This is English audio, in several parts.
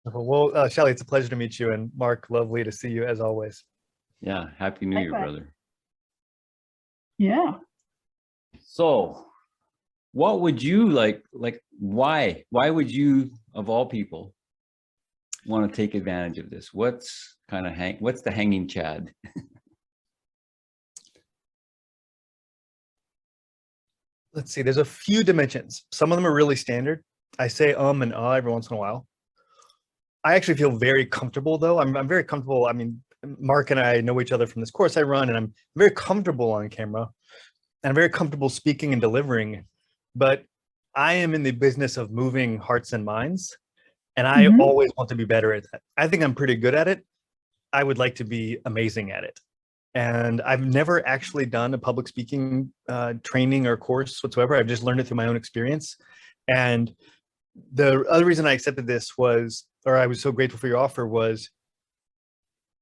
Well, Shelley, it's a pleasure to meet you, and Mark, lovely to see you as always. Yeah, Happy New Year, brother. Yeah. So what would you like why would you, of all people, want to take advantage of this? What's the hanging chad? Let's see, there's a few dimensions. Some of them are really standard. I say and every once in a while. I actually feel very comfortable though. I'm very comfortable. I mean, Mark and I know each other from this course I run, and I'm very comfortable on camera, and I'm very comfortable speaking and delivering, but I am in the business of moving hearts and minds, and I always want to be better at that. I think I'm pretty good at it. I would like to be amazing at it. And I've never actually done a public speaking training or course whatsoever. I've just learned it through my own experience. And the other reason I accepted this was, or I was so grateful for your offer, was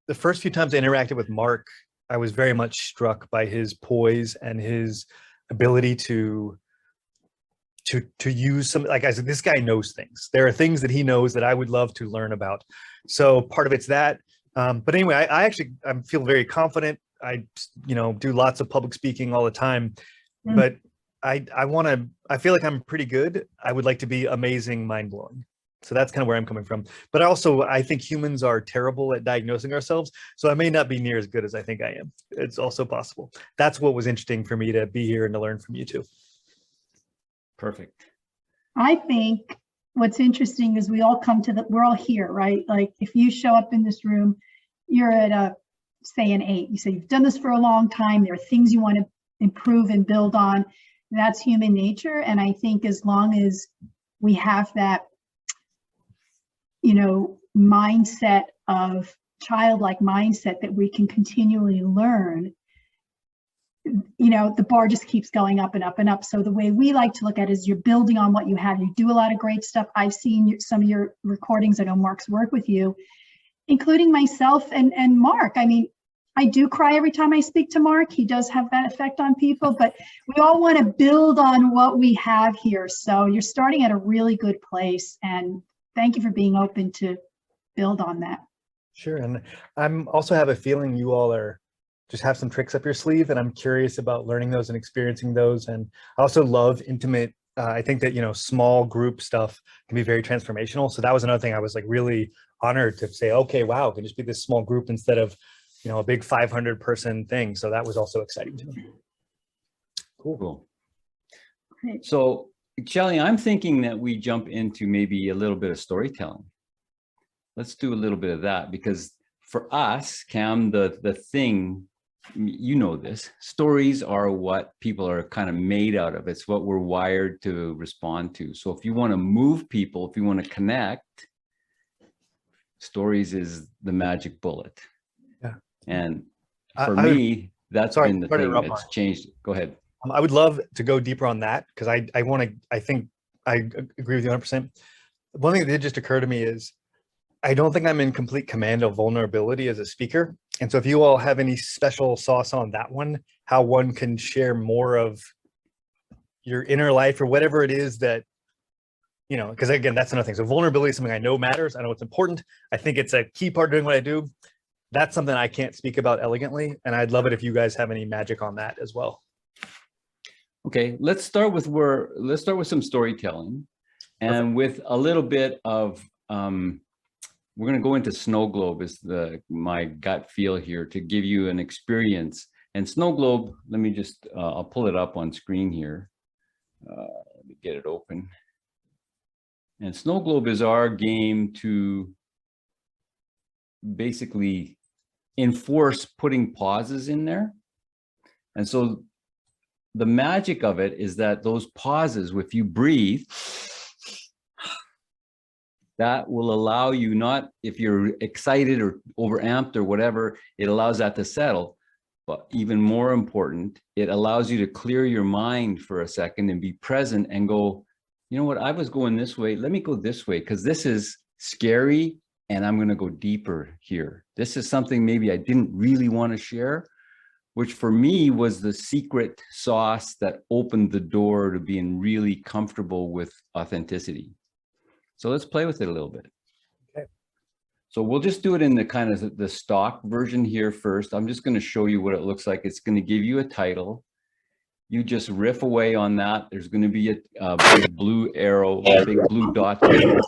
the first few times I interacted with Mark, I was very much struck by his poise and his ability to use some, like I said, this guy knows things. There are things that he knows that I would love to learn about. So part of it's that. But anyway, I feel very confident. I do lots of public speaking all the time, but I feel like I'm pretty good. I would like to be amazing, mind blowing. So that's kind of where I'm coming from. But I think humans are terrible at diagnosing ourselves. So I may not be near as good as I think I am. It's also possible. That's what was interesting for me to be here and to learn from you too. Perfect. I think what's interesting is we're all here, right? Like if you show up in this room, you're at say an 8. You say you've done this for a long time. There are things you want to improve and build on. That's human nature. And I think as long as we have that, mindset of childlike mindset that we can continually learn, the bar just keeps going up and up and up. So the way we like to look at it is you're building on what you have. You do a lot of great stuff. I've seen some of your recordings. I know Mark's work with you, including myself and Mark. I mean, I do cry every time I speak to Mark. He does have that effect on people, but we all want to build on what we have here. So you're starting at a really good place, and thank you for being open to build on that. Sure. And I'm also have a feeling you all just have some tricks up your sleeve, and I'm curious about learning those and experiencing those. And I also love intimate. I think that, small group stuff can be very transformational. So that was another thing I was like really honored to say, okay, wow, it can just be this small group instead of, a big 500 person thing. So that was also exciting to me. Cool. Great. So Shelley, I'm thinking that we jump into maybe a little bit of storytelling. Let's do a little bit of that, because for us, Cam, the thing, this, stories are what people are kind of made out of. It's what we're wired to respond to. So if you want to move people, if you want to connect, stories is the magic bullet. Yeah. And for me, that's been the thing that's changed. Go ahead. I would love to go deeper on that, because I think I agree with you 100%. One thing that did just occur to me is I don't think I'm in complete command of vulnerability as a speaker. And so if you all have any special sauce on that one, how one can share more of your inner life or whatever it is that, because again, that's another thing. So vulnerability is something I know matters. I know it's important. I think it's a key part of doing what I do. That's something I can't speak about elegantly. And I'd love it if you guys have any magic on that as well. Okay, let's start with some storytelling. And with a little bit of, we're going to go into Snow Globe is my gut feel here to give you an experience. And Snow Globe, let me just, I'll pull it up on screen here. Let me get it open. And Snow Globe is our game to basically enforce putting pauses in there. And so the magic of it is that those pauses, if you breathe, that will allow you, not if you're excited or overamped or whatever, it allows that to settle. But even more important, it allows you to clear your mind for a second and be present and go, you know what, I was going this way, let me go this way, because this is scary and I'm going to go deeper here. This is something maybe I didn't really want to share, which for me was the secret sauce that opened the door to being really comfortable with authenticity. So let's play with it a little bit. Okay. So we'll just do it in the kind of the stock version here first. I'm just going to show you what it looks like. It's going to give you a title. You just riff away on that. There's going to be a big blue arrow, a big blue dot there.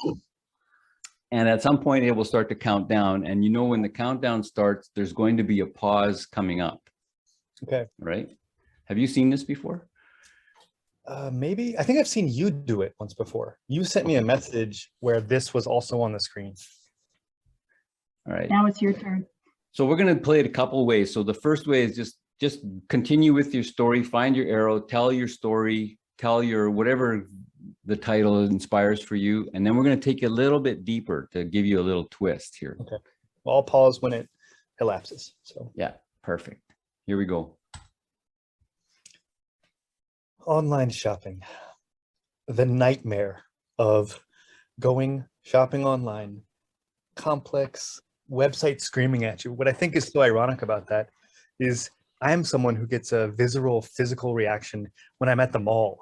And at some point it will start to count down. And you know, when the countdown starts, there's going to be a pause coming up. Okay. Right? Have you seen this before? Maybe. I think I've seen you do it once before. You sent me a message where this was also on the screen. All right. Now it's your turn. So we're going to play it a couple of ways. So the first way is just continue with your story, find your arrow, tell your story, tell your whatever the title inspires for you. And then we're going to take you a little bit deeper to give you a little twist here. Okay. Well, I'll pause when it elapses. So yeah, perfect. Here we go. Online shopping. The nightmare of going shopping online. Complex website screaming at you. What I think is so ironic about that is I am someone who gets a visceral physical reaction when I'm at the mall.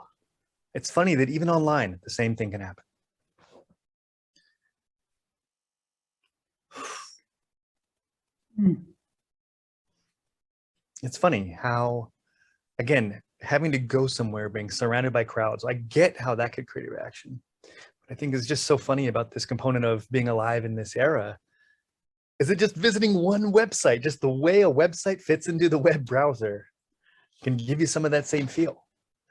It's funny that even online, the same thing can happen. It's funny how, again, having to go somewhere, being surrounded by crowds, I get how that could create a reaction. What I think is just so funny about this component of being alive in this era is it just visiting one website, just the way a website fits into the web browser can give you some of that same feel.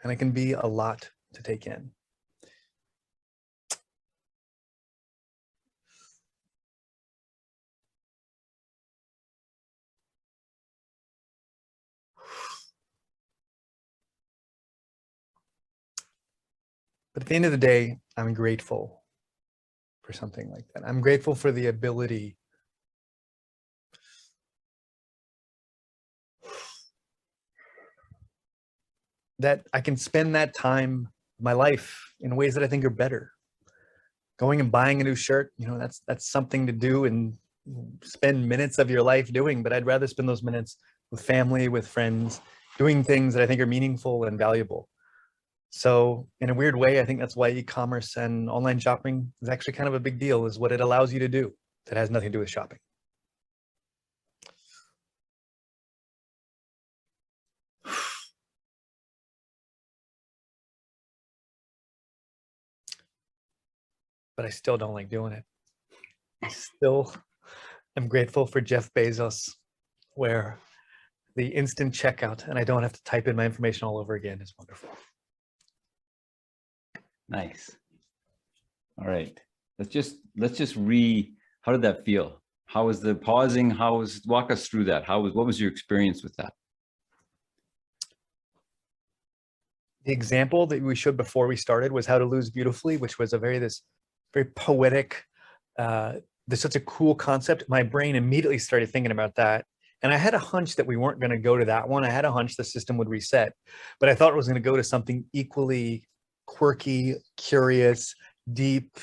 And it can be a lot to take in. But at the end of the day, I'm grateful for something like that. I'm grateful for the ability that I can spend that time, my life, in ways that I think are better. Going and buying a new shirt, you know, that's something to do and spend minutes of your life doing, but I'd rather spend those minutes with family, with friends, doing things that I think are meaningful and valuable. So in a weird way, I think that's why e-commerce and online shopping is actually kind of a big deal, is what it allows you to do that has nothing to do with shopping. But I still don't like doing it. I still am grateful for Jeff Bezos, where the instant checkout and I don't have to type in my information all over again is wonderful. Nice. All right. Let's just how did that feel? How was the pausing? Walk us through that. What was your experience with that? The example that we showed before we started was how to lose beautifully, which was this very poetic, there's such a cool concept. My brain immediately started thinking about that. And I had a hunch that we weren't going to go to that one. I had a hunch the system would reset, but I thought it was going to go to something equally quirky, curious, deep.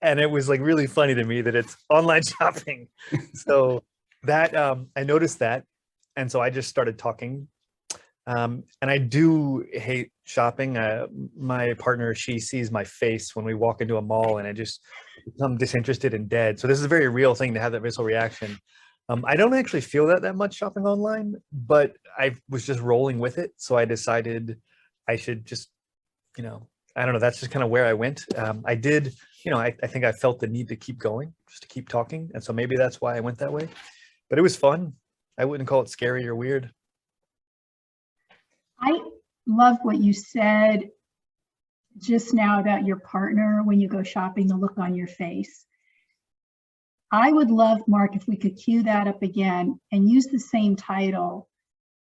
And it was like really funny to me that it's online shopping. So that, I noticed that. And so I just started talking. And I do hate shopping. My partner, she sees my face when we walk into a mall and I just become disinterested and dead. So this is a very real thing to have that visceral reaction. I don't actually feel that much shopping online, but I was just rolling with it. So I decided I should just, you know, I don't know, that's just kind of where I went. I did, you know, I think I felt the need to keep going, just to keep talking. And so maybe that's why I went that way, but it was fun. I wouldn't call it scary or weird. I love what you said just now about your partner when you go shopping, the look on your face. I would love, Mark, if we could cue that up again and use the same title,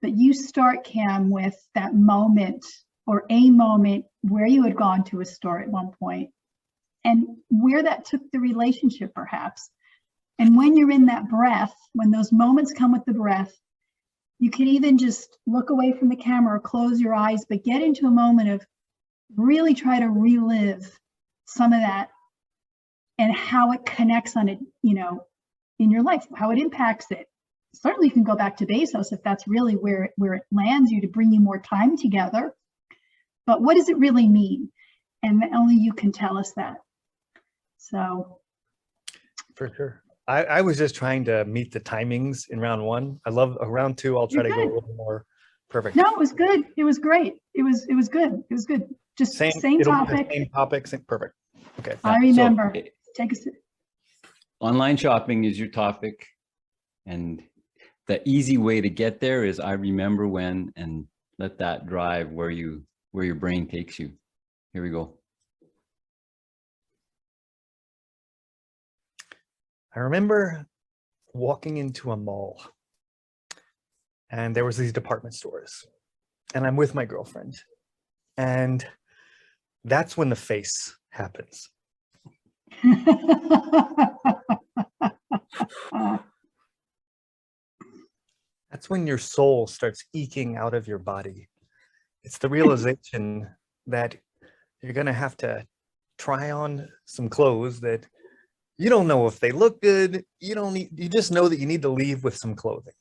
but you start, Cam, with that moment or a moment where you had gone to a store at one point and where that took the relationship perhaps. And when you're in that breath, when those moments come with the breath, you can even just look away from the camera or close your eyes, but get into a moment of really try to relive some of that and how it connects on it, you know, in your life, how it impacts it. Certainly you can go back to Bezos if that's really where it lands you to bring you more time together. But what does it really mean? And only you can tell us that. So. For sure. I was just trying to meet the timings in round one. I love round two. I'll try You're to go a good. little more perfect. No, it was good. It was great. It was good. It was good. Just same It'll be the topic. same topic. Perfect. Okay. I remember. So, Take a sip. online shopping is your topic, and the easy way to get there is I remember when, and let that drive where your brain takes you. Here we go. I remember walking into a mall, and there was these department stores, and I'm with my girlfriend, and that's when the face happens. That's when your soul starts eking out of your body. It's the realization that you're going to have to try on some clothes that you don't know if they look good. You just know that you need to leave with some clothing.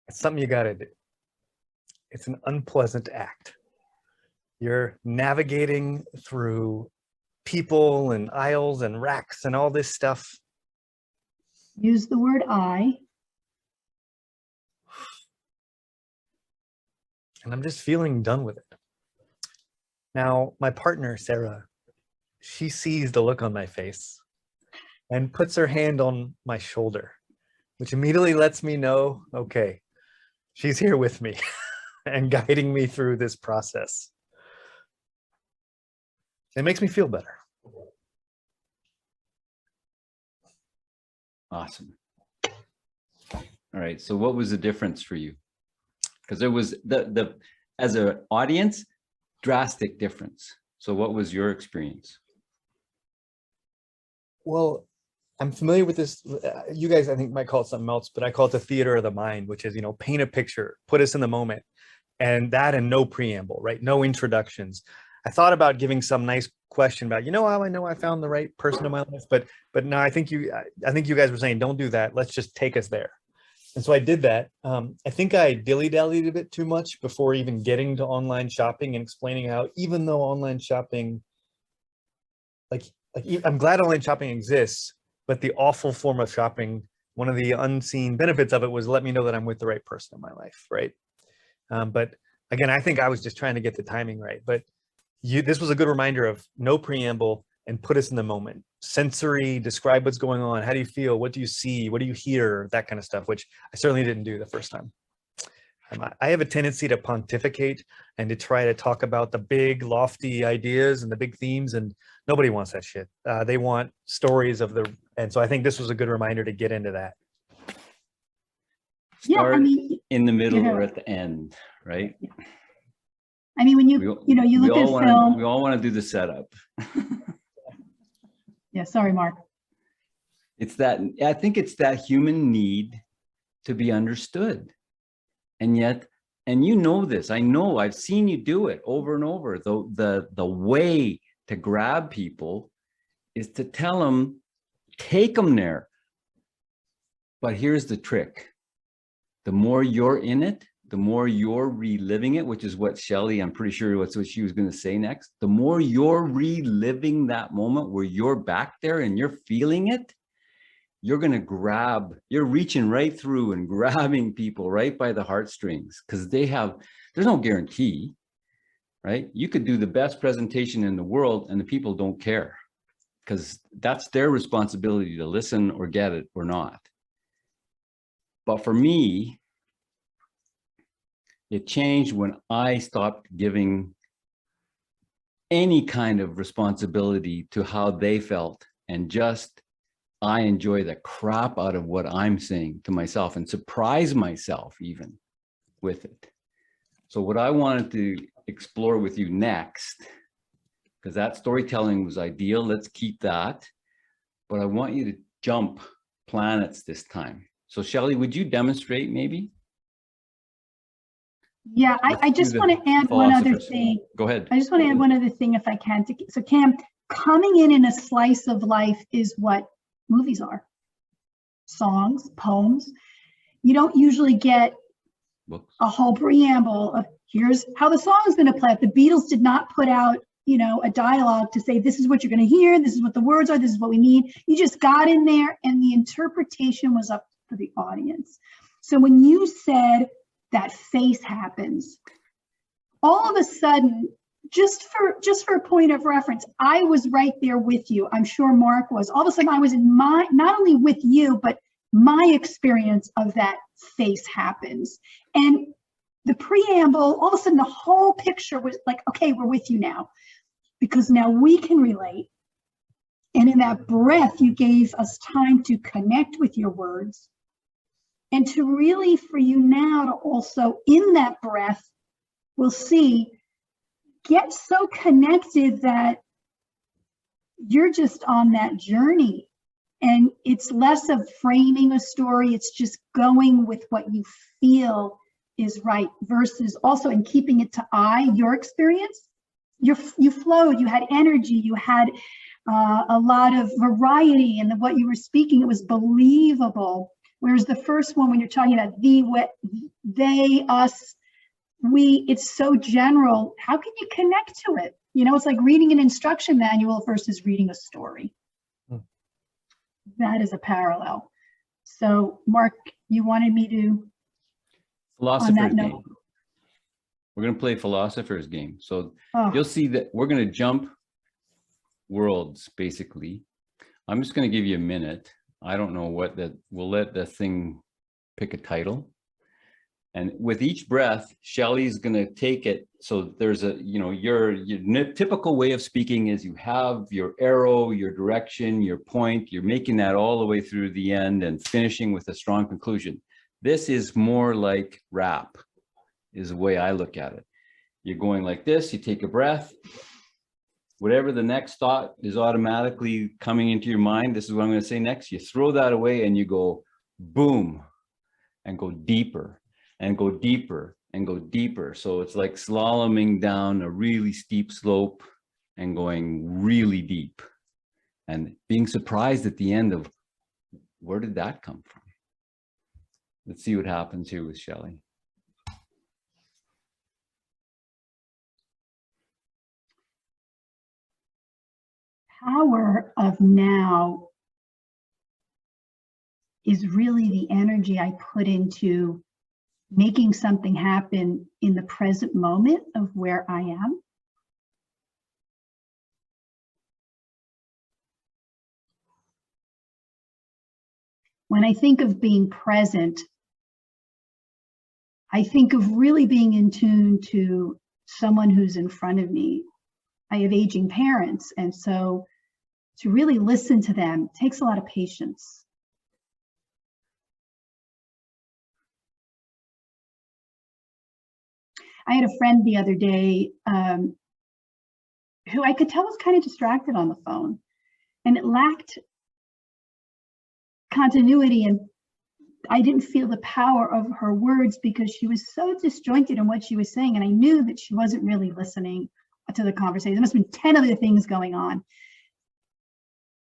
It's something you got to do. It's an unpleasant act. You're navigating through people and aisles and racks and all this stuff. Use the word I. And I'm just feeling done with it. Now, my partner, Sarah, she sees the look on my face and puts her hand on my shoulder, which immediately lets me know, okay, she's here with me and guiding me through this process. It makes me feel better. Awesome. All right. So what was the difference for you? Because there was as an audience, drastic difference. So what was your experience? Well, I'm familiar with this. You guys, I think, might call it something else, but I call it the theater of the mind, which is, paint a picture, put us in the moment, and no preamble, right? No introductions. I thought about giving some nice question about, how I know I found the right person in my life, but no, I think you guys were saying, don't do that. Let's just take us there. And so I did that. I think I dilly-dallied a bit too much before even getting to online shopping and explaining how, even though online shopping, I'm glad online shopping exists, but the awful form of shopping, one of the unseen benefits of it was let me know that I'm with the right person in my life, right? But again, I think I was just trying to get the timing right. But this was a good reminder of no preamble and put us in the moment. Sensory, describe what's going on. How do you feel? What do you see? What do you hear? That kind of stuff, which I certainly didn't do the first time. I have a tendency to pontificate and to try to talk about the big, lofty ideas and the big themes, and nobody wants that shit. They want stories and so I think this was a good reminder to get into that. Start in the middle or at the end, right? Yeah. I mean, when you look at film. We all want to do the setup. Yeah, sorry, Mark. I think it's that human need to be understood. And yet, and this, I know, I've seen you do it over and over. The way to grab people is to tell them, take them there. But here's the trick. The more you're in it, the more you're reliving it, which is what Shelley, I'm pretty sure that's what she was going to say next. The more you're reliving that moment where you're back there and you're feeling it, you're going to you're reaching right through and grabbing people right by the heartstrings, because there's no guarantee, right? You could do the best presentation in the world and the people don't care, because that's their responsibility to listen or get it or not. But for me, it changed when I stopped giving any kind of responsibility to how they felt, and just I enjoy the crap out of what I'm saying to myself and surprise myself even with it. So what I wanted to explore with you next, because that storytelling was ideal, let's keep that, but I want you to jump planets this time. So Shelley, would you demonstrate maybe? Yeah, I just want to add one other thing. Go ahead. I just want to add one other thing if I can. So Cam, coming in a slice of life is what movies are. Songs, poems. You don't usually get books, a whole preamble of here's how the song's going to play. The Beatles did not put out, a dialogue to say, this is what you're going to hear, this is what the words are, this is what we need. You just got in there and the interpretation was up for the audience. So when you said that face happens, all of a sudden, just for a point of reference, I was right there with you. I'm sure Mark was. All of a sudden I was in not only with you, but my experience of that face happens. And the preamble, all of a sudden the whole picture was like, okay, we're with you now. Because now we can relate. And in that breath, you gave us time to connect with your words and to really, for you now to also, in that breath, we'll see, get so connected that you're just on that journey. And it's less of framing a story, it's just going with what you feel is right, versus also in keeping it to your experience. You flowed, you had energy, you had a lot of variety in what you were speaking. It was believable. Whereas the first one, when you're talking about they, us, we, it's so general. How can you connect to it? It's like reading an instruction manual versus reading a story. That is a parallel. So Mark, you wanted me to, Philosopher's on that note, game. We're going to play philosopher's game. So you'll see that we're going to jump worlds, basically. I'm just going to give you a minute. I don't know we'll let the thing pick a title. And with each breath, Shelley's going to take it. So there's your typical way of speaking is you have your arrow, your direction, your point, you're making that all the way through the end and finishing with a strong conclusion. This is more like rap, is the way I look at it. You're going like this, you take a breath, whatever the next thought is automatically coming into your mind, this is what I'm going to say next, you throw that away and you go boom, and go deeper, and go deeper, and go deeper. So it's like slaloming down a really steep slope and going really deep, and being surprised at the end of, where did that come from? Let's see what happens here with Shelley. Power of now is really the energy I put into making something happen in the present moment of where I am. When I think of being present, I think of really being in tune to someone who's in front of me. I have aging parents, and so to really listen to them takes a lot of patience. I had a friend the other day who I could tell was kind of distracted on the phone, and it lacked continuity, and I didn't feel the power of her words because she was so disjointed in what she was saying, and I knew that she wasn't really listening to the conversation. There must have been 10 other things going on.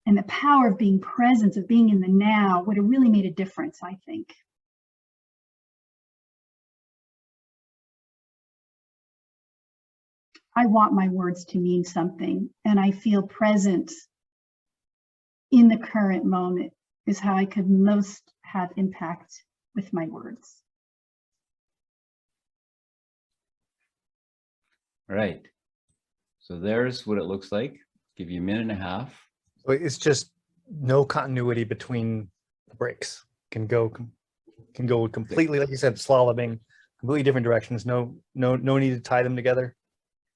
And the power of being present, of being in the now, would have really made a difference, I think. I want my words to mean something, and I feel present in the current moment is how I could most have impact with my words. All right. So there's what it looks like. Give you a minute and a half. So it's just no continuity between the breaks. Can go completely, like you said, slaloming, completely different directions. No need to tie them together.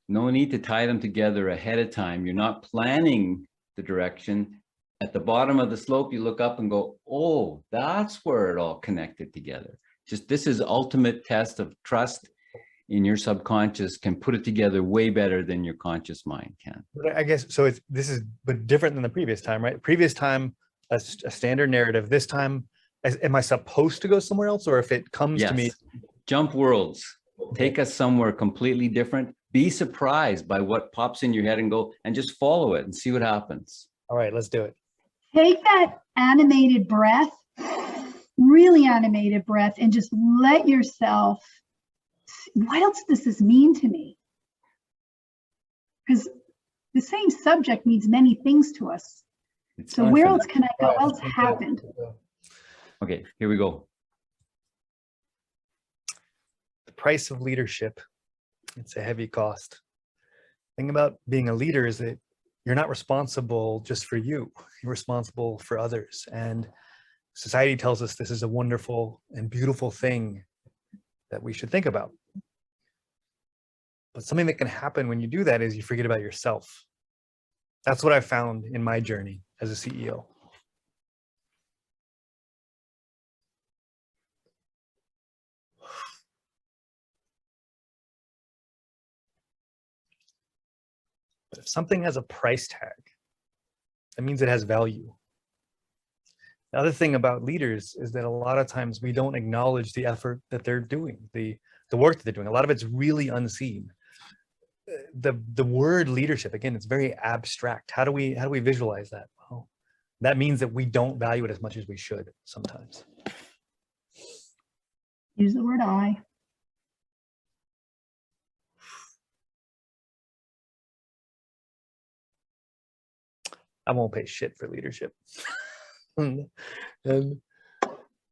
No need to tie them together ahead of time. You're not planning the direction. At the bottom of the slope, you look up and go, oh, that's where it all connected together. Just this is ultimate test of trust in your subconscious, can put it together way better than your conscious mind can. But I guess so. This is but different than the previous time, right? Previous time, a standard narrative. This time, am I supposed to go somewhere else, or if it comes to me? Jump worlds. Take us somewhere completely different. Be surprised by what pops in your head and go and just follow it and see what happens. All right, let's do it. Take that animated breath, really animated breath, and just let yourself what else does this mean to me? Because the same subject means many things to us. It's So where else infinite. can I go? What else happened? Okay, here we go. The price of leadership. It's a heavy cost. The thing about being a leader is that you're not responsible just for you. You're responsible for others. And society tells us this is a wonderful and beautiful thing that we should think about. But something that can happen when you do that is you forget about yourself. That's what I found in my journey as a CEO. But if something has a price tag, that means it has value. The other thing about leaders is that a lot of times we don't acknowledge the effort that they're doing, the work that they're doing. A lot of it's really unseen. The word leadership, again, it's very abstract. How do we visualize that? Well, that means that we don't value it as much as we should sometimes. Use the word I. I won't pay shit for leadership. And the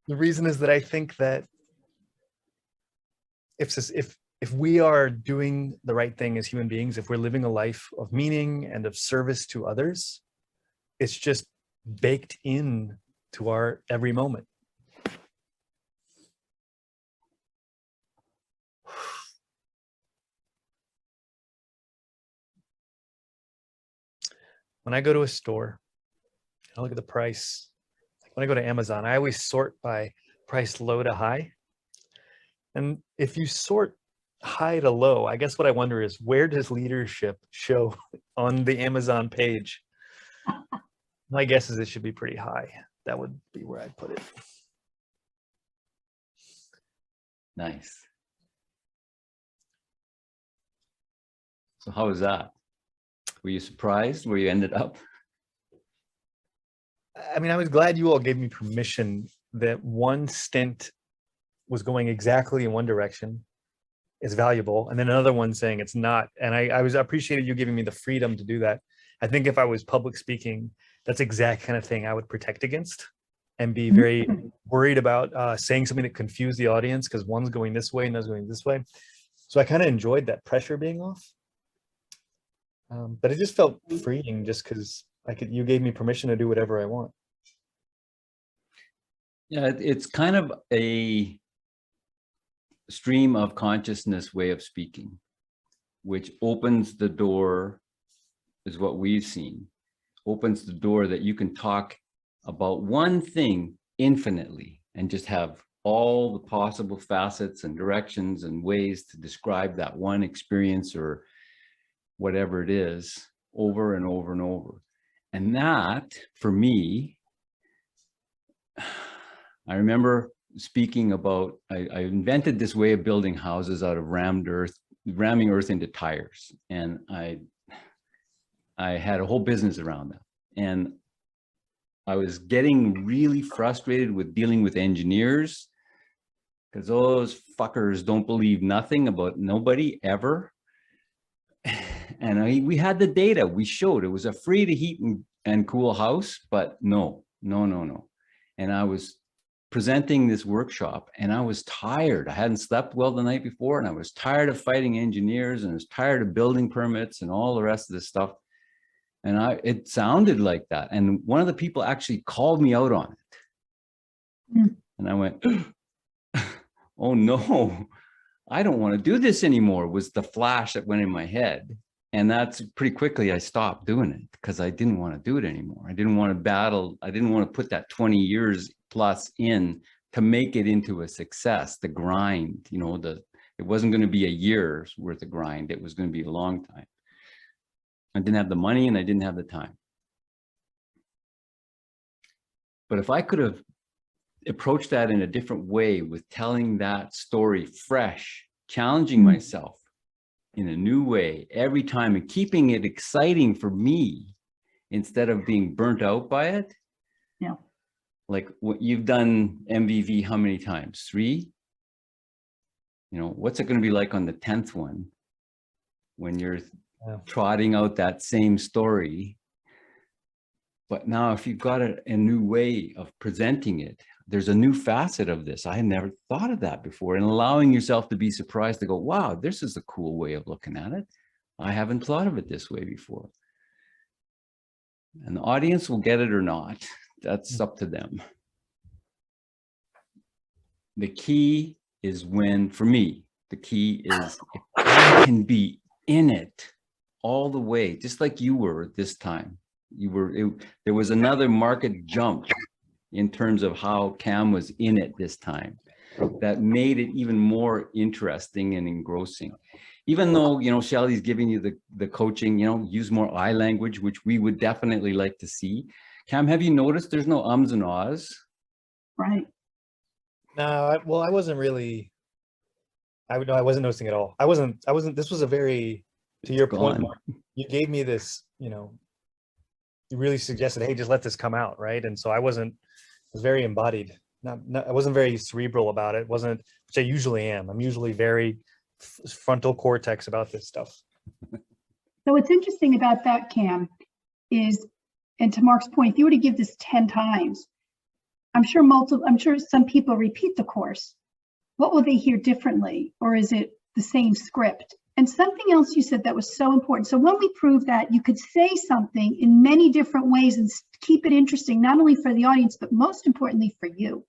reason is that I think that if we are doing the right thing as human beings, if we're living a life of meaning and of service to others, it's just baked in to our every moment. When I go to a store, I look at the price. Like when I go to Amazon, I always sort by price low to high. And if you sort high to low, I guess what I wonder is, where does leadership show on the Amazon page? My guess is it should be pretty high. That would be where I'd put it. Nice. So how was that? Were you surprised where you ended up? I mean, I was glad you all gave me permission that one stint was going exactly in one direction is valuable, and then another one saying it's not. And I appreciated you giving me the freedom to do that. I think if I was public speaking, that's the exact kind of thing I would protect against and be very worried about saying something that confused the audience because one's going this way and one's going this way. So I kind of enjoyed that pressure being off. But it just felt freeing just because you gave me permission to do whatever I want. Yeah, it's kind of a stream of consciousness way of speaking, which opens the door, is what we've seen, opens the door that you can talk about one thing infinitely and just have all the possible facets and directions and ways to describe that one experience or whatever it is over and over and over. And that, for me, I remember speaking about, I invented this way of building houses out of ramming earth into tires. And I had a whole business around that. And I was getting really frustrated with dealing with engineers because those fuckers don't believe nothing about nobody ever. And we had the data. We showed it was a free to heat and cool house, but no. And I was presenting this workshop and I was tired. I hadn't slept well the night before and I was tired of fighting engineers and I was tired of building permits and all the rest of this stuff. And it sounded like that. And one of the people actually called me out on it. And I went, oh no, I don't want to do this anymore, was the flash that went in my head. And that's pretty quickly I stopped doing it because I didn't want to do it anymore. I didn't want to battle. I didn't want to put that 20 years plus in to make it into a success, the grind, you know, it wasn't going to be a year's worth of grind. It was going to be a long time. I didn't have the money and I didn't have the time. But if I could have approached that in a different way with telling that story fresh, challenging myself in a new way every time and keeping it exciting for me instead of being burnt out by it. Yeah. Like what you've done MVV how many times? 3? You know, what's it going to be like on the 10th one when you're Yeah. trotting out that same story? But now if you've got a new way of presenting it, there's a new facet of this. I had never thought of that before, and allowing yourself to be surprised to go, wow, this is a cool way of looking at it. I haven't thought of it this way before. And the audience will get it or not. That's up to them. The key is when, for me, the key is if I can be in it all the way, just like you were this time. There was another market jump in terms of how Cam was in it this time that made it even more interesting and engrossing. Even though, you know, Shelley's giving you the coaching, you know, use more eye language, which we would definitely like to see. Cam, have you noticed there's no ums and ahs? Right. No, well, I wasn't really. I wasn't noticing at all. I wasn't. This was a very, to your point, Mark, you gave me this. You know, you really suggested, hey, just let this come out, right? And so I was very embodied. I wasn't very cerebral about it. Wasn't, which I usually am. I'm usually very frontal cortex about this stuff. So what's interesting about that, Cam, is, and to Mark's point, if you were to give this 10 times, I'm sure some people repeat the course. What will they hear differently? Or is it the same script? And something else you said that was so important. So when we proved that you could say something in many different ways and keep it interesting, not only for the audience, but most importantly for you.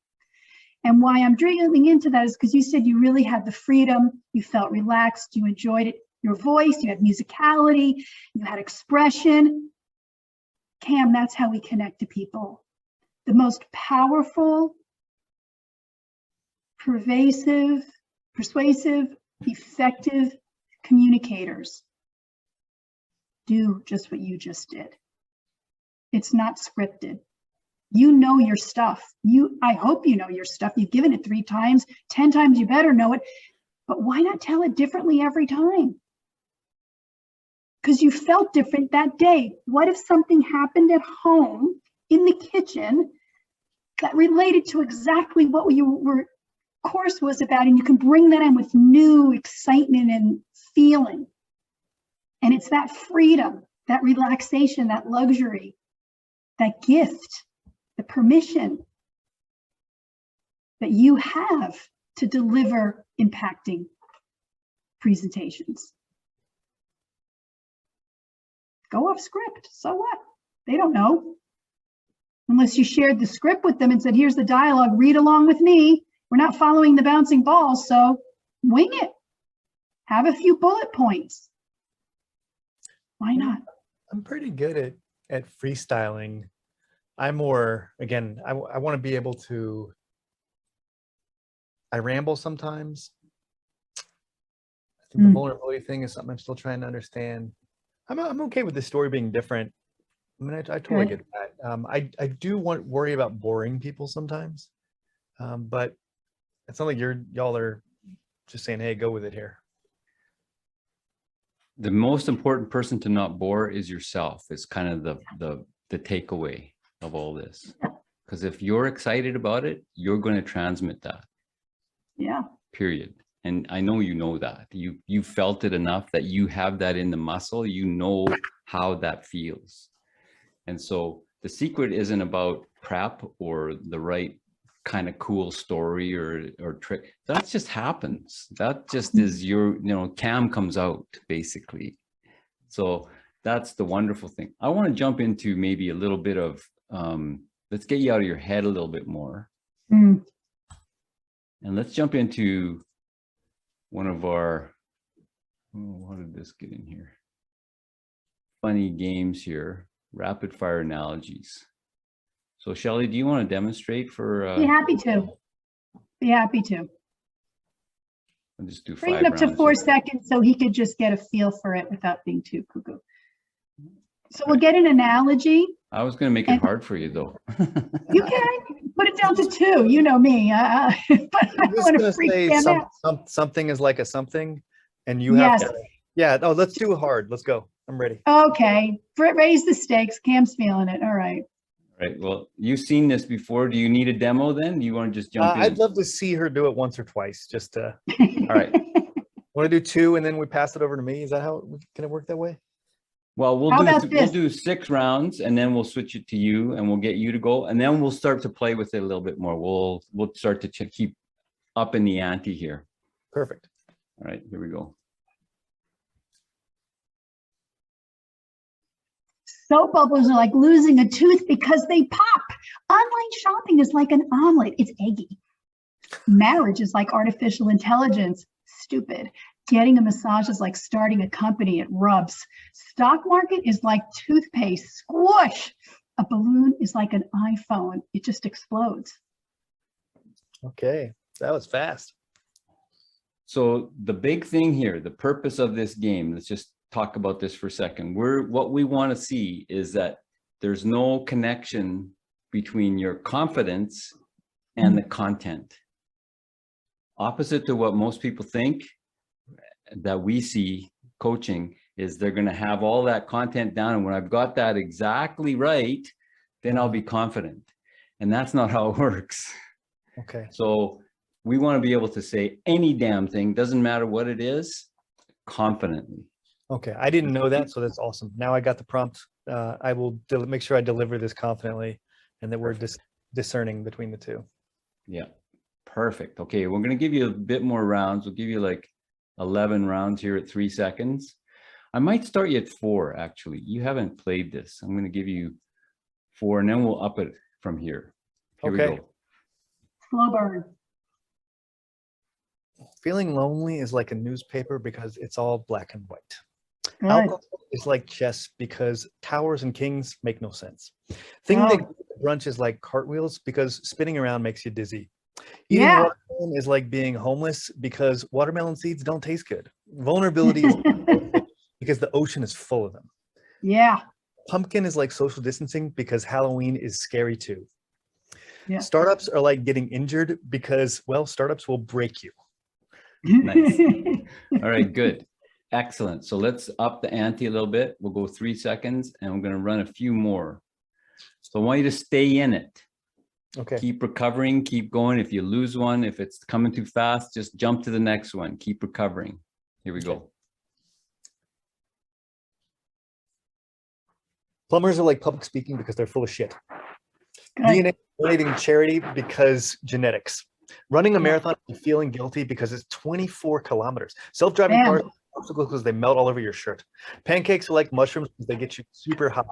And why I'm drilling into that is because you said you really had the freedom, you felt relaxed, you enjoyed it, your voice, you had musicality, you had expression. Cam, that's how we connect to people. The most powerful, persuasive, effective communicators do just what you just did. It's not scripted. You know your stuff. I hope you know your stuff. You've given it 3 times, 10 times, you better know it. But why not tell it differently every time? Because you felt different that day. What if something happened at home in the kitchen that related to exactly what your course was about, and you can bring that in with new excitement and feeling? And it's that freedom, that relaxation, that luxury, that gift, the permission that you have to deliver impacting presentations. Go off script, so what? They don't know. Unless you shared the script with them and said, here's the dialogue, read along with me. We're not following the bouncing balls, so wing it. Have a few bullet points. Why not? I'm pretty good at freestyling. I'm more, again, I want to be able to, I ramble sometimes. I think the vulnerability thing is something I'm still trying to understand. I'm okay with the story being different. I mean, I totally get that. I do worry about boring people sometimes, but it's not like y'all are just saying, hey, go with it here. The most important person to not bore is yourself. It's kind of the takeaway of all this. Because if you're excited about it, you're going to transmit that. Yeah. Period. And I know you know that. You felt it enough that you have that in the muscle. You know how that feels. And so the secret isn't about prep or the right kind of cool story or trick. That just happens. That just is Cam comes out basically. So that's the wonderful thing. I want to jump into maybe a little bit of, let's get you out of your head a little bit more. And let's jump into one of our, how did this get in here? Funny games here, rapid fire analogies. So Shelley, do you want to demonstrate for? Be happy to. Be happy to. I'll just do 5 Bring it up to rounds 4 here. seconds so he could just get a feel for it without being too cuckoo. So we'll get an analogy. I was going to make it hard for you though. You can put it down to 2. You know me. But I don't want to freak them out. Something is like a something, and you have to. Yeah. Oh, let's do it hard. Let's go. I'm ready. Okay. Raise the stakes. Cam's feeling it. All right. Right. Well, you've seen this before. Do you need a demo then? Do you want to just jump in? I'd love to see her do it once or twice. Just to All right. want to do 2 and then we pass it over to me. Is that how can it work that way? Well, we'll How do about we'll this? do 6 rounds and then we'll switch it to you and we'll get you to go and then we'll start to play with it a little bit more. We'll start to keep up in the ante here. Perfect. All right, here we go. Soap bubbles are like losing a tooth because they pop. Online shopping is like an omelet. It's eggy. Marriage is like artificial intelligence. Stupid. Getting a massage is like starting a company. It rubs. Stock market is like toothpaste. Squish. A balloon is like an iPhone. It just explodes. Okay, that was fast. So the big thing here, the purpose of this game, let's just talk about this for a second. What we want to see is that there's no connection between your confidence and the content. Opposite to what most people think that we see coaching is they're going to have all that content down. And when I've got that exactly right, then I'll be confident. And that's not how it works. Okay. So we want to be able to say any damn thing, doesn't matter what it is, confidently. Okay, I didn't know that, so that's awesome. Now I got the prompt. I will make sure I deliver this confidently and that we're discerning between the two. Yeah, perfect. Okay, we're going to give you a bit more rounds. We'll give you like 11 rounds here at 3 seconds. I might start you at 4, actually. You haven't played this. I'm going to give you 4, and then we'll up it from here. Here we go. Slow burn. Feeling lonely is like a newspaper because it's all black and white. Good. Alcohol is like chess because towers and kings make no sense. Thinking that brunch is like cartwheels because spinning around makes you dizzy. Eating watermelon is like being homeless because watermelon seeds don't taste good. Vulnerability is because the ocean is full of them. Yeah. Pumpkin is like social distancing because Halloween is scary too. Yeah. Startups are like getting injured because, well, startups will break you. Nice. All right, good. Excellent. So let's up the ante a little bit. We'll go 3 seconds and we're going to run a few more. So I want you to stay in it. Okay. Keep recovering, keep going. If you lose one, if it's coming too fast, just jump to the next one. Keep recovering. Here we go. Plumbers are like public speaking because they're full of shit. Good. DNA donating charity because genetics. Running a marathon and feeling guilty because it's 24 kilometers. Self-driving cars are obstacles because they melt all over your shirt. Pancakes are like mushrooms because they get you super high.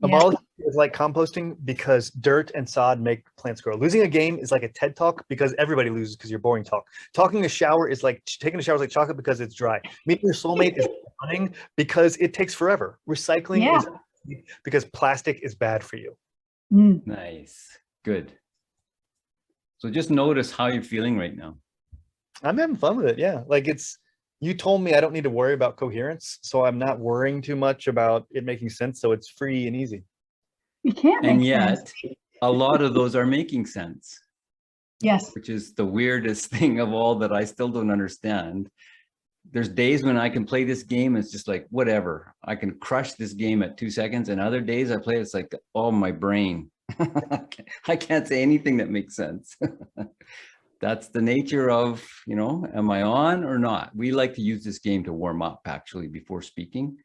A molecule is like composting because dirt and sod make plants grow. Losing a game is like a TED talk because everybody loses because you're boring talk. Taking a shower is like like chocolate because it's dry. Meeting your soulmate is running because it takes forever. Recycling is because plastic is bad for you. Nice. Good. So just notice how you're feeling right now. I'm having fun with it. Yeah. Like you told me I don't need to worry about coherence. So I'm not worrying too much about it making sense. So it's free and easy. You can't make And yet sense. a lot of those are making sense. Yes. Which is the weirdest thing of all that I still don't understand. There's days when I can play this game. It's just like, whatever. I can crush this game at 2 seconds. And other days I play, it's like, oh, my brain. I can't say anything that makes sense. That's the nature of, am I on or not? We like to use this game to warm up actually before speaking,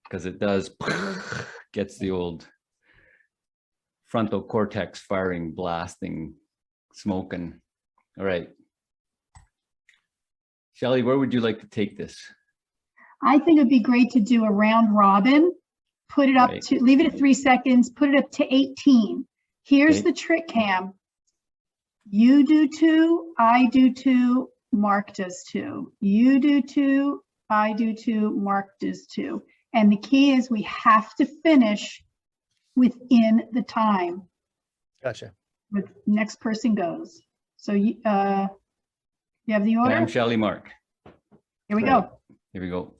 because it does gets the old frontal cortex firing, blasting, smoking. All right. Shelley, where would you like to take this? I think it'd be great to do a round robin, put it up to, leave it at 3 seconds, put it up to 18. Here's the trick, Cam. You do 2, I do 2, Mark does 2. You do 2, I do 2, Mark does 2. And the key is we have to finish within the time. Gotcha. The next person goes. So you have the order? Cam, Shelley, Mark. Here we go. Here we go.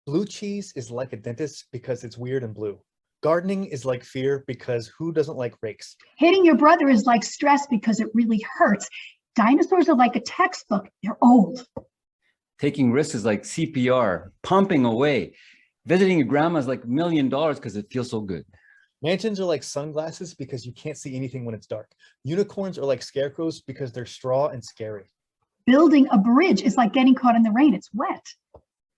Blue cheese is like a dentist because it's weird and blue. Gardening is like fear because who doesn't like rakes? Hitting your brother is like stress because it really hurts. Dinosaurs are like a textbook. They're old. Taking risks is like CPR, pumping away. Visiting your grandma is like $1 million because it feels so good. Mansions are like sunglasses because you can't see anything when it's dark. Unicorns are like scarecrows because they're straw and scary. Building a bridge is like getting caught in the rain. It's wet.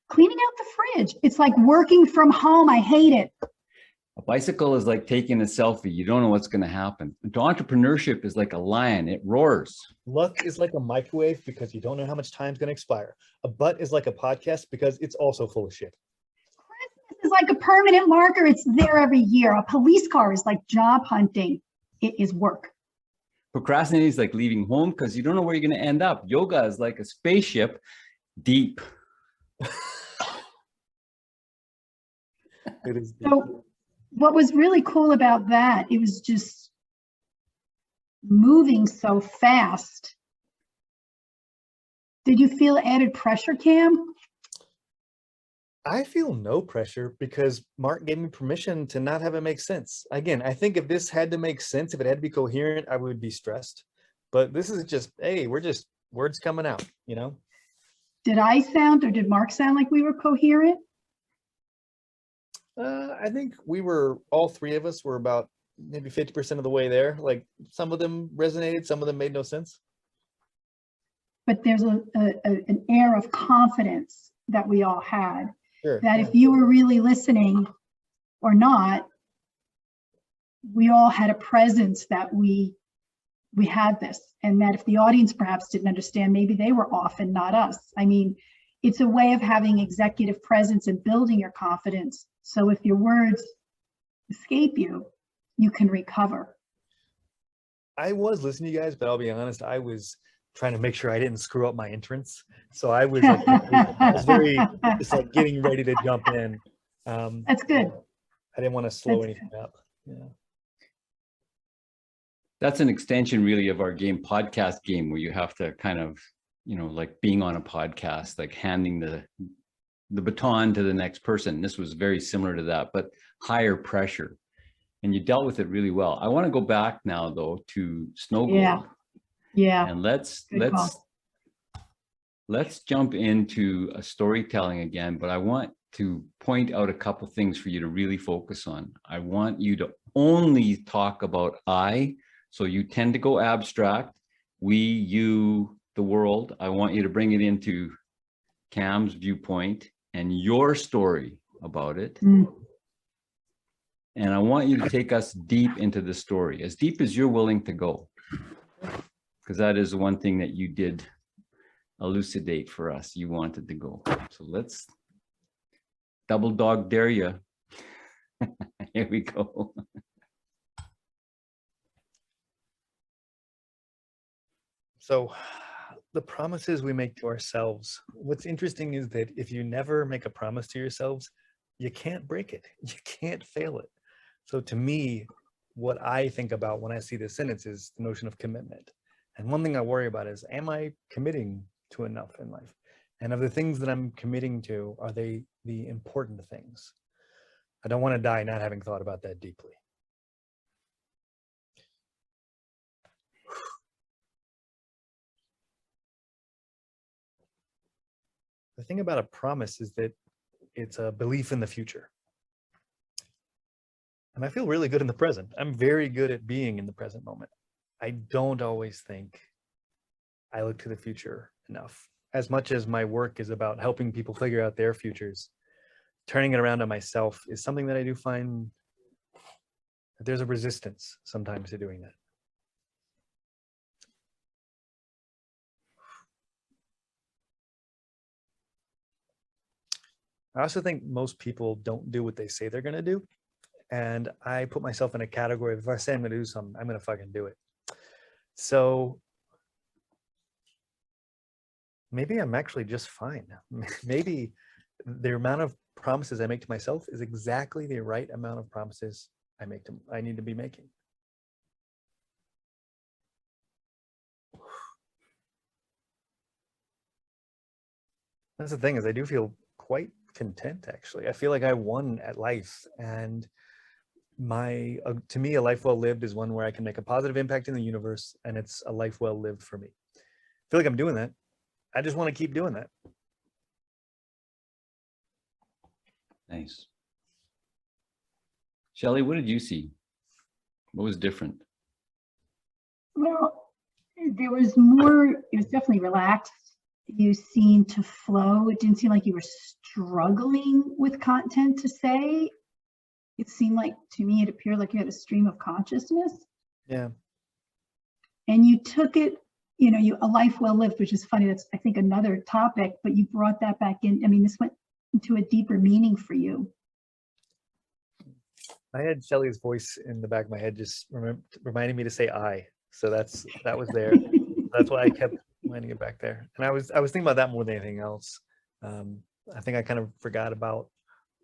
Cleaning out the fridge. It's like working from home. I hate it. A bicycle is like taking a selfie. You don't know what's going to happen. Entrepreneurship is like a lion. It roars. Luck is like a microwave because you don't know how much time's going to expire. A butt is like a podcast because it's also full of shit. Christmas is like a permanent marker. It's there every year. A police car is like job hunting. It is work. Procrastinating is like leaving home because you don't know where you're going to end up. Yoga is like a spaceship, deep. It is. So what was really cool about that, it was just moving so fast. Did you feel added pressure, Cam? I feel no pressure because Mark gave me permission to not have it make sense. Again, I think if this had to make sense, if it had to be coherent, I would be stressed. But this is just, hey, we're just words coming out, you know? Did I sound or did Mark sound like we were coherent? I think we were, all three of us were about maybe 50% of the way there. Like some of them resonated, some of them made no sense. But there's an air of confidence that we all had. Sure. That if you were really listening or not, we all had a presence that we had this, and that if the audience perhaps didn't understand, maybe they were off and not us. I mean, it's a way of having executive presence and building your confidence. So if your words escape you, you can recover. I was listening to you guys, but I'll be honest, I was trying to make sure I didn't screw up my entrance. So I was like, I was very just like getting ready to jump in. That's good. I didn't want to slow anything up. Yeah. That's an extension really of our game, podcast game, where you have to kind of, you know, like being on a podcast, like handing the baton to the next person. This was very similar to that, but higher pressure. And you dealt with it really well. I want to go back now though to Snow Globe. Yeah. And let's jump into a storytelling again, but I want to point out a couple things for you to really focus on. I want you to only talk about I, so you tend to go abstract, we, you, the world. I want you to bring it into Cam's viewpoint and your story about it. And I want you to take us deep into the story, as deep as you're willing to go. Because that is one thing that you did elucidate for us. You wanted to go. So let's double dog dare you. Here we go. So the promises we make to ourselves, what's interesting is that if you never make a promise to yourselves, you can't break it. You can't fail it. So to me, what I think about when I see this sentence is the notion of commitment. And one thing I worry about is, am I committing to enough in life? And of the things that I'm committing to, are they the important things? I don't want to die not having thought about that deeply. The thing about a promise is that it's a belief in the future. And I feel really good in the present. I'm very good at being in the present moment. I don't always think I look to the future enough. As much as my work is about helping people figure out their futures, turning it around on myself is something that I do find that there's a resistance sometimes to doing that. I also think most people don't do what they say they're going to do. And I put myself in a category of, if I say I'm going to do something, I'm going to fucking do it. So maybe I'm actually just fine. Maybe the amount of promises I make to myself is exactly the right amount of promises I need to be making. That's the thing, is I do feel quite content, actually. I feel like I won at life, and to me, a life well lived is one where I can make a positive impact in the universe, and it's a life well lived for me. I feel like I'm doing that. I just want to keep doing that. Nice. Shelley, what did you see? What was different? Well, there was more, it was definitely relaxed. You seemed to flow. It didn't seem like you were struggling with content to say. It seemed like, to me, it appeared like you had a stream of consciousness. Yeah. And you took it, you know, a life well lived, which is funny. That's, I think, another topic, but you brought that back in. I mean, this went into a deeper meaning for you. I had Shelley's voice in the back of my head, just reminding me to say I. So that was there. That's why I kept winding it back there. And I was thinking about that more than anything else. I think I kind of forgot about,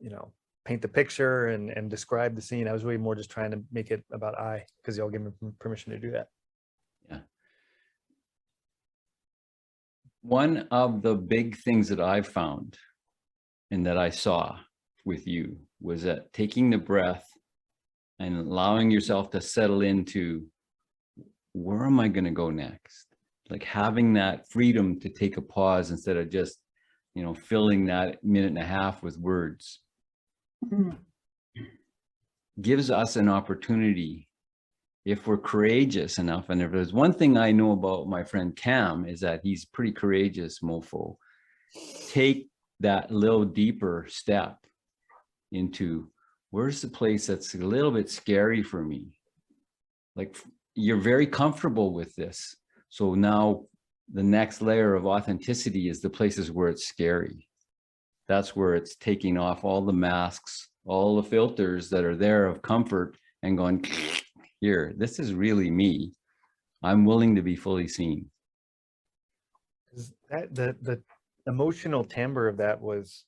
you know, paint the picture and describe the scene. I was really more just trying to make it about I, because y'all gave me permission to do that. Yeah. One of the big things that I found and that I saw with you was that taking the breath and allowing yourself to settle into, where am I going to go next? Like having that freedom to take a pause instead of just, you know, filling that minute and a half with words. Mm. Gives us an opportunity, if we're courageous enough. And if there's one thing I know about my friend Cam, is that he's pretty courageous, mofo. Take that little deeper step into, where's the place that's a little bit scary for me? Like, you're very comfortable with this. So now the next layer of authenticity is the places where it's scary. That's where it's taking off all the masks, all the filters that are there of comfort, and going, here, this is really me. I'm willing to be fully seen. The emotional timbre of that was,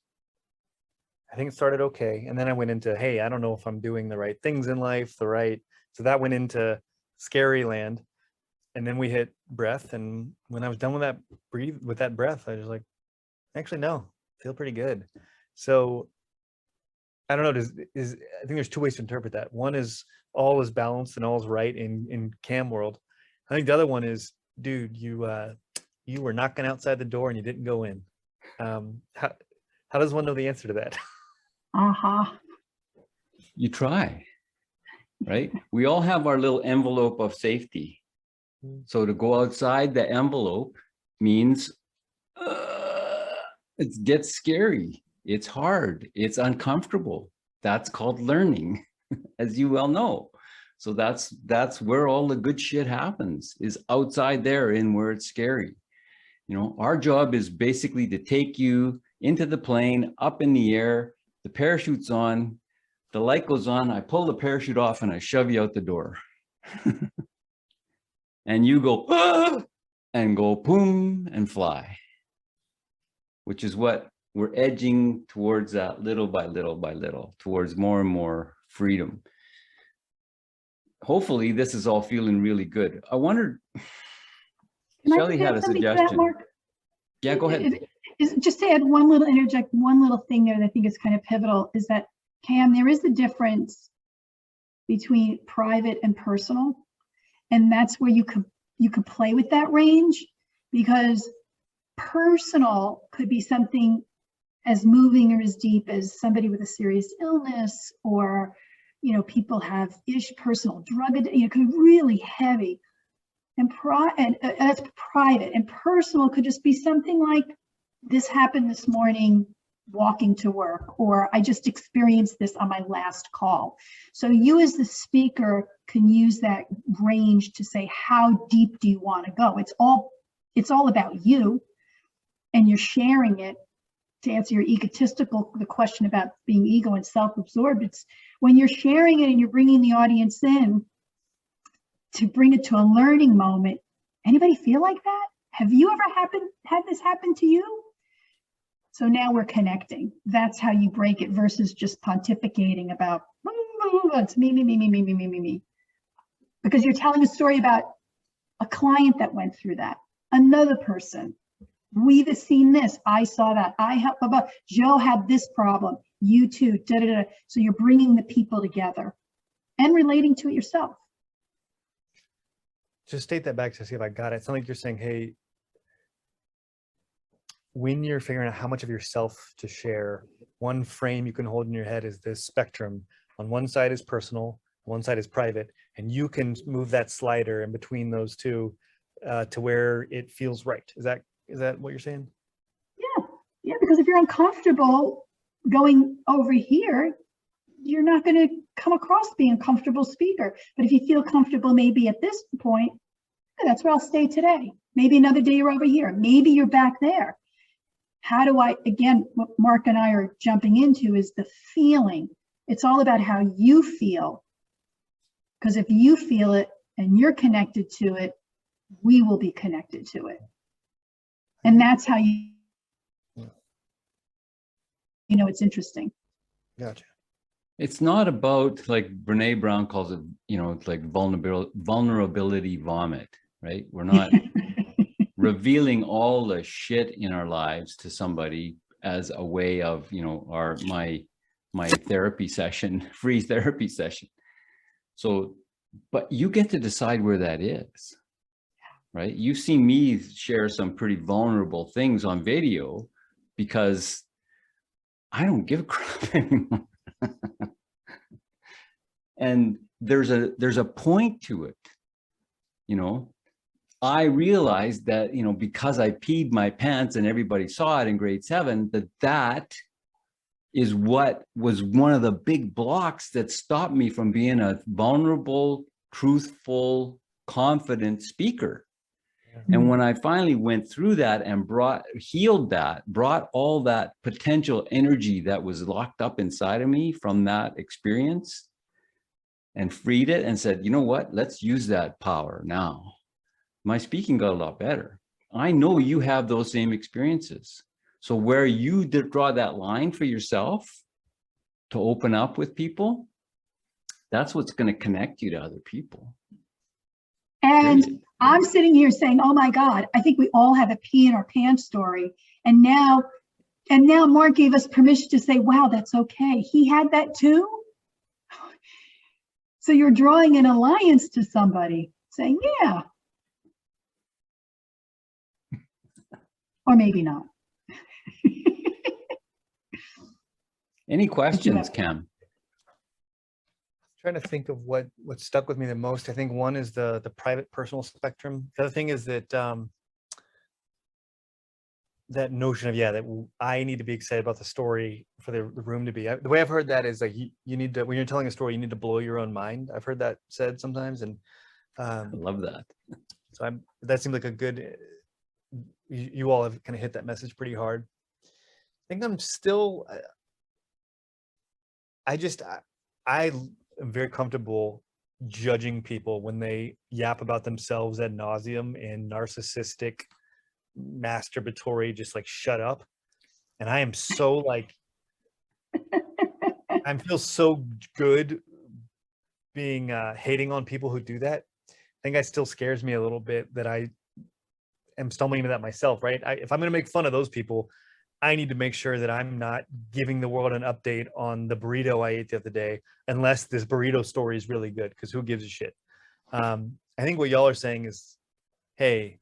I think it started okay. And then I went into, hey, I don't know if I'm doing the right things in life, so that went into scary land. And then we hit breath. And when I was done with that breath, I was like, actually, no, feel pretty good. So I don't know, I think there's two ways to interpret that. One is all is balanced and all is right in Cam world. I think the other one is, dude, you were knocking outside the door and you didn't go in. How does one know the answer to that? You try, right? We all have our little envelope of safety. So to go outside the envelope means it gets scary. It's hard. It's uncomfortable. That's called learning, as you well know. So that's where all the good shit happens, is outside there, in where it's scary. You know, our job is basically to take you into the plane, up in the air, the parachute's on, the light goes on, I pull the parachute off and I shove you out the door. And you go, ah! And go boom and fly, which is what we're edging towards, that little by little by little, towards more and more freedom. Hopefully this is all feeling really good. I wondered, Shelley had a suggestion. Yeah, go ahead. Just to add interject one little thing there that I think is kind of pivotal, is that, Cam, there is a difference between private and personal. And that's where you could play with that range, because personal could be something as moving or as deep as somebody with a serious illness, or, you know, people have personal drug addiction, you know, could be really heavy. And that's private. And personal could just be something like, this happened this morning walking to work, or I just experienced this on my last call. So you as the speaker can use that range to say, how deep do you want to go? It's all about you, and you're sharing it. To answer the question about being ego and self-absorbed, it's when you're sharing it and you're bringing the audience in to bring it to a learning moment. Anybody feel like that? Have you ever had this happen to you? So now we're connecting. That's how you break it, versus just pontificating about, it's me. Because you're telling a story about a client that went through that, another person. We've seen this. I saw that. I helped. Joe had this problem. You too. So you're bringing the people together and relating to it yourself. Just state that back to see if I got it. It's not like you're saying, hey, when you're figuring out how much of yourself to share, one frame you can hold in your head is this spectrum. On one side is personal, one side is private, and you can move that slider in between those two to where it feels right. Is that what you're saying? Yeah, because if you're uncomfortable going over here, you're not going to come across being a comfortable speaker. But if you feel comfortable maybe at this point, that's where I'll stay today. Maybe another day you're over here. Maybe you're back there. How do I, again, what Mark and I are jumping into is the feeling. It's all about how you feel. Because if you feel it and you're connected to it, we will be connected to it. And that's how you know, it's interesting. Gotcha. It's not about, like Brene Brown calls it, you know, it's like vulnerability vomit, right? We're not revealing all the shit in our lives to somebody as a way of, you know, my therapy session, free therapy session. So, but you get to decide where that is, right? You've seen me share some pretty vulnerable things on video because I don't give a crap anymore. And there's a point to it, you know. I realized that, you know, because I peed my pants and everybody saw it in grade 7, that is what was one of the big blocks that stopped me from being a vulnerable, truthful, confident speaker. Yeah. And when I finally went through that and healed that, brought all that potential energy that was locked up inside of me from that experience and freed it and said, you know what, let's use that power now. My speaking got a lot better. I know you have those same experiences. So where you draw that line for yourself to open up with people, that's what's going to connect you to other people. And Period. I'm sitting here saying, oh my God, I think we all have a pee in our pants story. And now Mark gave us permission to say, wow, that's okay. He had that too. So you're drawing an alliance to somebody saying, yeah. Or maybe not. Any questions, Cam? Trying to think of what stuck with me the most. I think one is the private personal spectrum. The other thing is that that notion of, that I need to be excited about the story for the room to be. The way I've heard that is like you need to, when you're telling a story, you need to blow your own mind. I've heard that said sometimes, and I love that. so that seems like a good. You all have kind of hit that message pretty hard. I think I'm still. I am very comfortable judging people when they yap about themselves ad nauseum and narcissistic, masturbatory, just like shut up. And I am so like, I feel so good being hating on people who do that. I think that still scares me a little bit that I am stumbling into that myself, right? If I'm going to make fun of those people, I need to make sure that I'm not giving the world an update on the burrito I ate the other day, unless this burrito story is really good, because who gives a shit? I think what y'all are saying is, hey,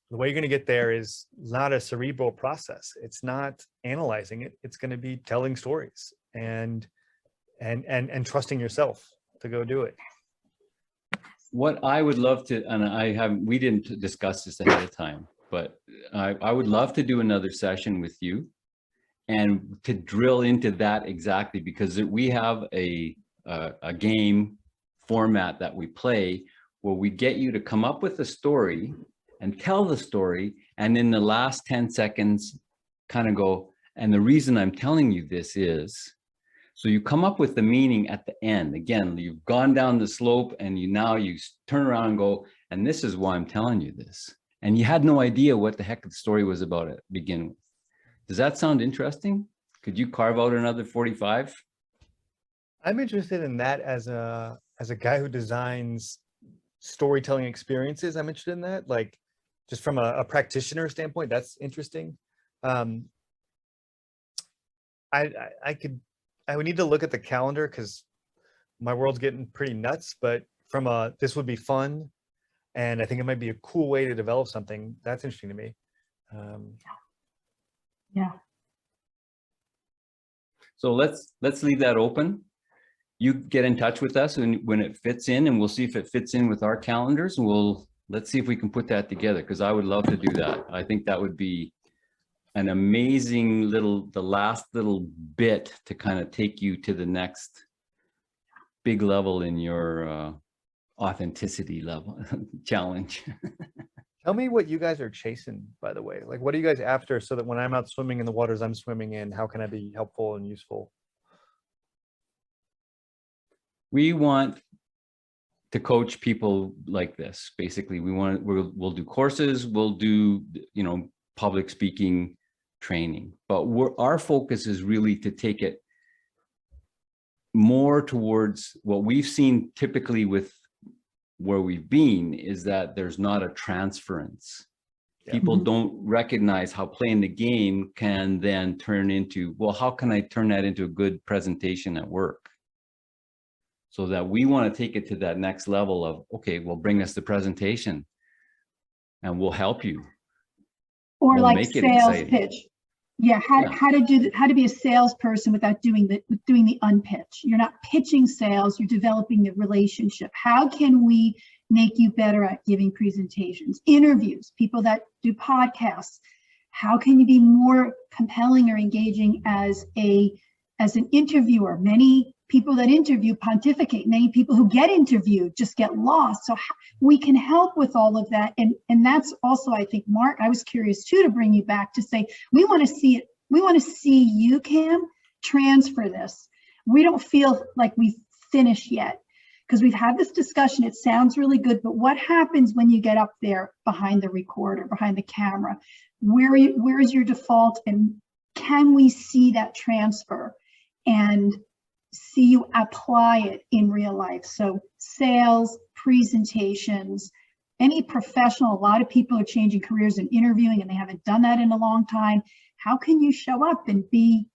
the way you're going to get there is not a cerebral process. It's not analyzing it. It's going to be telling stories and trusting yourself to go do it. What I would love to, and we didn't discuss this ahead of time, but I would love to do another session with you and to drill into that exactly, because we have a game format that we play where we get you to come up with a story and tell the story, and in the last 10 seconds kind of go, and the reason I'm telling you this is, so you come up with the meaning at the end. Again, you've gone down the slope and you turn around and go, and this is why I'm telling you this. And you had no idea what the heck the story was about to begin with. Does that sound interesting? Could you carve out another 45? I'm interested in that as a guy who designs storytelling experiences. I'm interested in that, like just from a practitioner standpoint. That's interesting. I would need to look at the calendar because my world's getting pretty nuts, but this would be fun. And I think it might be a cool way to develop something that's interesting to me. Yeah. So let's leave that open. You get in touch with us when it fits in, and we'll see if it fits in with our calendars, and let's see if we can put that together, because I would love to do that. I think that would be an amazing the last little bit to kind of take you to the next big level in your authenticity level challenge. Tell me what you guys are chasing, by the way. Like, what are you guys after, so that when I'm out swimming in the waters I'm swimming in, how can I be helpful and useful? We want to coach people like this. Basically, we'll do courses, we'll do, public speaking training, but our focus is really to take it more towards what we've seen typically with where we've been, is that there's not a transference. Yeah. People don't recognize how playing the game can then turn into, well, how can I turn that into a good presentation at work? So that we want to take it to that next level of, okay, well, bring us the presentation and we'll help you. Or We'll like make it sales exciting. pitch. Yeah, how to be a salesperson without doing the unpitch. You're not pitching sales, you're developing the relationship. How can we make you better at giving presentations, interviews, people that do podcasts? How can you be more compelling or engaging as an interviewer? Many people that interview pontificate. Many people who get interviewed just get lost. So we can help with all of that. And that's also, I think, Mark, I was curious too, to bring you back to say, we want to see it. We want to see you, Cam, transfer this. We don't feel like we've finished yet, because we've had this discussion. It sounds really good, but what happens when you get up there behind the recorder, behind the camera? Where is your default? And can we see that transfer and see you apply it in real life? So sales, presentations, any professional, a lot of people are changing careers in interviewing and they haven't done that in a long time. How can you show up and be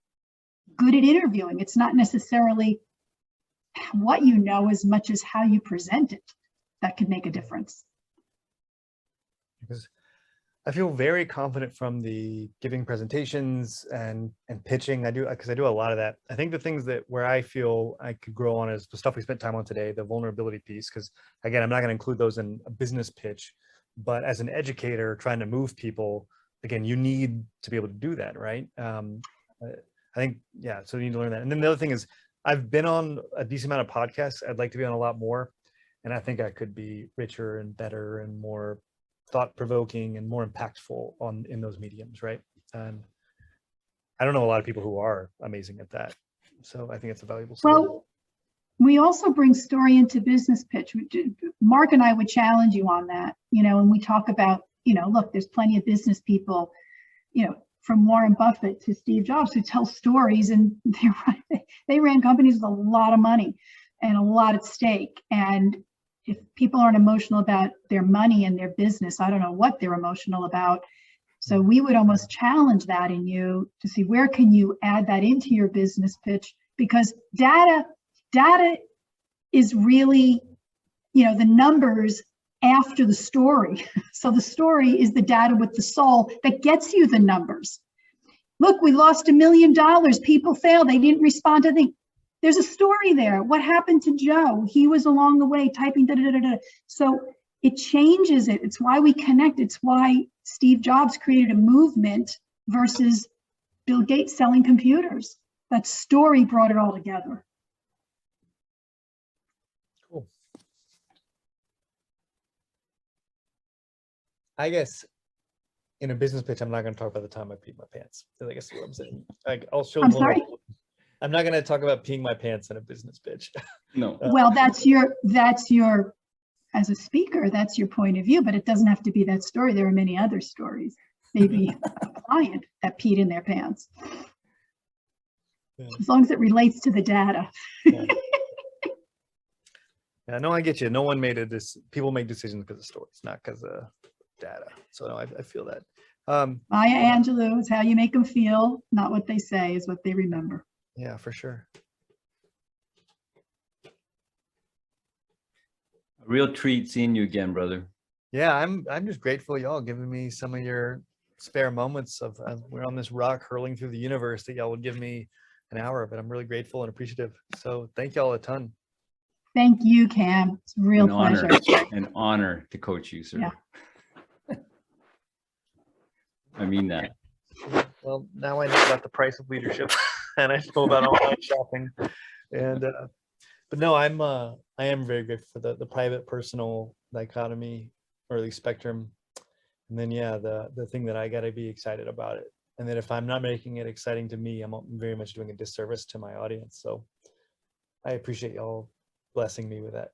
good at interviewing? It's not necessarily what you know as much as how you present it that could make a difference. Because I feel very confident from the giving presentations and pitching. I do, because I do a lot of that. I think the things where I feel I could grow on is the stuff we spent time on today, the vulnerability piece. Because again, I'm not going to include those in a business pitch, but as an educator trying to move people, again, you need to be able to do that, right? I think, yeah, so you need to learn that. And then the other thing is, I've been on a decent amount of podcasts. I'd like to be on a lot more. And I think I could be richer and better and more thought-provoking and more impactful in those mediums, right? And I don't know a lot of people who are amazing at that. So I think it's a valuable skill. Well, we also bring story into business pitch. Mark and I would challenge you on that, and we talk about, look, there's plenty of business people, from Warren Buffett to Steve Jobs, who tell stories, and they ran companies with a lot of money and a lot at stake. And if people aren't emotional about their money and their business, I don't know what they're emotional about. So we would almost challenge that in you to see, where can you add that into your business pitch? Because data is really, the numbers after the story. So the story is the data with the soul that gets you the numbers. Look, we lost $1 million. People failed. They didn't respond to the. There's a story there. What happened to Joe? He was along the way typing da da da da. So it changes it. It's why we connect. It's why Steve Jobs created a movement versus Bill Gates selling computers. That story brought it all together. Cool. I guess in a business pitch, I'm not going to talk about the time I peed my pants. I guess what I'm saying. I'll show. I'm sorry? I'm not going to talk about peeing my pants in a business pitch. No. Well, that's your, as a speaker, that's your point of view, but it doesn't have to be that story. There are many other stories. Maybe a client that peed in their pants. Yeah. As long as it relates to the data. Yeah. Yeah, no, I get you. No one made people make decisions because of stories, not because of data. So no, I feel that. Maya Angelou, is how you make them feel, not what they say, is what they remember. Yeah, for sure. A real treat seeing you again, brother. Yeah, I'm just grateful y'all giving me some of your spare moments of we're on this rock hurling through the universe that y'all would give me an hour of it. I'm really grateful and appreciative. So thank y'all a ton. Thank you, Cam. It's a real pleasure. An honor to coach you, sir. Yeah. I mean that. Well, now I know about the price of leadership and I know about online shopping. And but no, I am very grateful for the private personal dichotomy, or the spectrum. And then yeah, the thing that I gotta be excited about it. And then if I'm not making it exciting to me, I'm very much doing a disservice to my audience. So I appreciate y'all blessing me with that.